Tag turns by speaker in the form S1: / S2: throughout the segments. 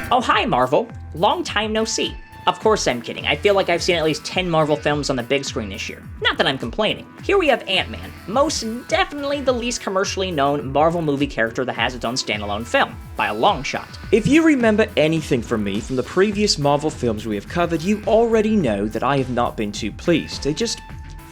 S1: Oh hi Marvel, long time no see. Of course I'm kidding, I feel like I've seen at least 10 Marvel films on the big screen this year. Not that I'm complaining. Here we have Ant-Man, most definitely the least commercially known Marvel movie character that has its own standalone film, by a long shot.
S2: If you remember anything from me from the previous Marvel films we have covered, you already know that I have not been too pleased. They just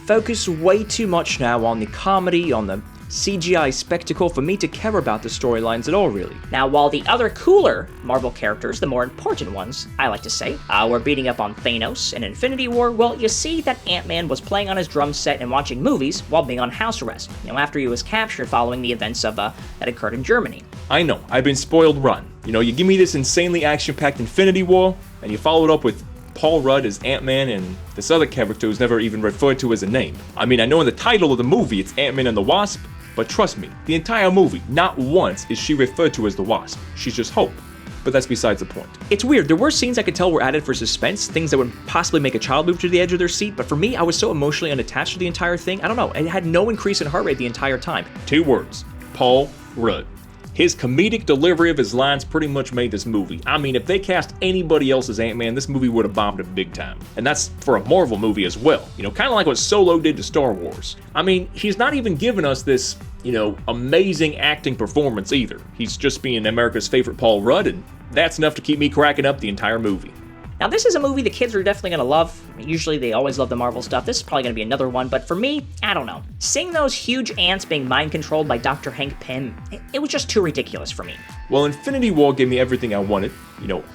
S2: focus way too much now on the comedy, on the CGI spectacle for me to care about the storylines at all, really.
S1: Now, while the other cooler Marvel characters, the more important ones, I like to say, were beating up on Thanos in Infinity War, well, you see that Ant-Man was playing on his drum set and watching movies while being on house arrest, after he was captured following the events of that occurred in Germany.
S3: I know, I've been spoiled rotten. You give me this insanely action-packed Infinity War, and you follow it up with Paul Rudd as Ant-Man and this other character who's never even referred to as a name. I mean, I know in the title of the movie it's Ant-Man and the Wasp, but trust me, the entire movie, not once is she referred to as the Wasp. She's just Hope. But that's besides the point.
S2: It's weird, there were scenes I could tell were added for suspense, things that would possibly make a child move to the edge of their seat, but for me, I was so emotionally unattached to the entire thing, I don't know, it had no increase in heart rate the entire time.
S3: 2 words, Paul Rudd. His comedic delivery of his lines pretty much made this movie. I mean, if they cast anybody else as Ant-Man, this movie would have bombed it big time. And that's for a Marvel movie as well. Kind of like what Solo did to Star Wars. I mean, he's not even giving us this, amazing acting performance either. He's just being America's favorite Paul Rudd, and that's enough to keep me cracking up the entire movie.
S1: Now, this is a movie the kids are definitely going to love. Usually they always love the Marvel stuff. This is probably going to be another one, but for me, I don't know. Seeing those huge ants being mind-controlled by Dr. Hank Pym, it was just too ridiculous for me.
S3: Well, Infinity War gave me everything I wanted.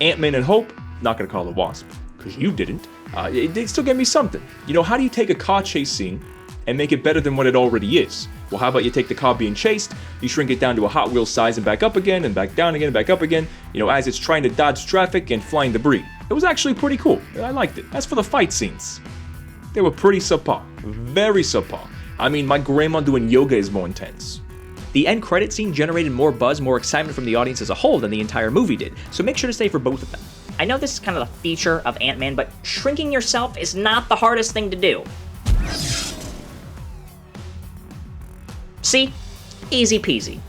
S3: Ant-Man and Hope, not going to call it Wasp, because you didn't. It still gave me something. How do you take a car chase scene and make it better than what it already is? Well, how about you take the car being chased, you shrink it down to a Hot Wheels size and back up again, and back down again, and back up again, as it's trying to dodge traffic and flying debris. It was actually pretty cool. I liked it. As for the fight scenes, they were pretty subpar. Very subpar. I mean, my grandma doing yoga is more intense.
S2: The end credit scene generated more buzz, more excitement from the audience as a whole than the entire movie did, so make sure to stay for both of them.
S1: I know this is kind of the feature of Ant-Man, but shrinking yourself is not the hardest thing to do. See? Easy peasy.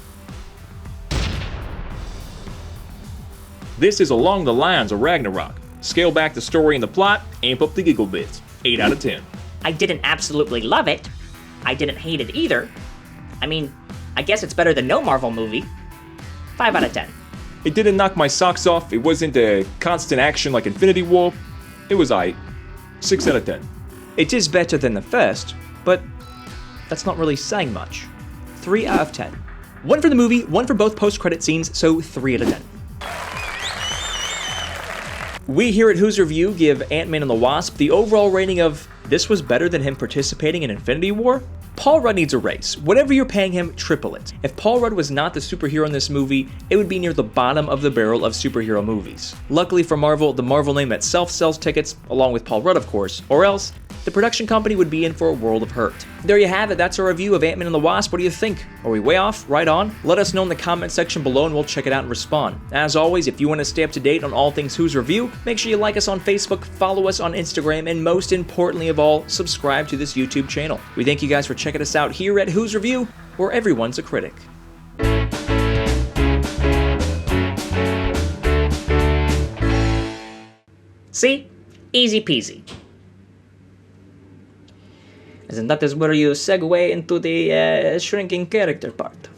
S3: This is along the lines of Ragnarok. Scale back the story and the plot, amp up the giggle bits. 8 out of 10.
S1: I didn't absolutely love it. I didn't hate it either. I mean, I guess it's better than no Marvel movie. 5 out of 10.
S3: It didn't knock my socks off. It wasn't a constant action like Infinity War. It was aight. 6 out of 10.
S2: It is better than the first, but that's not really saying much. 3 out of 10. 1 for the movie, 1 for both post-credit scenes, so 3 out of 10. We here at Who's Review give Ant-Man and the Wasp the overall rating of this was better than him participating in Infinity War. Paul Rudd needs a raise. Whatever you're paying him, triple it. If Paul Rudd was not the superhero in this movie, it would be near the bottom of the barrel of superhero movies. Luckily for Marvel, the Marvel name itself sells tickets, along with Paul Rudd of course, or else the production company would be in for a world of hurt. There you have it, that's our review of Ant-Man and the Wasp. What do you think? Are we way off? Right on? Let us know in the comment section below and we'll check it out and respond. As always, if you want to stay up to date on all things Who's Review, make sure you like us on Facebook, follow us on Instagram, and most importantly of all, subscribe to this YouTube channel. We thank you guys for checking us out here at Who's Review, where everyone's a critic.
S1: See? Easy peasy. And that is where you segue into the shrinking character part.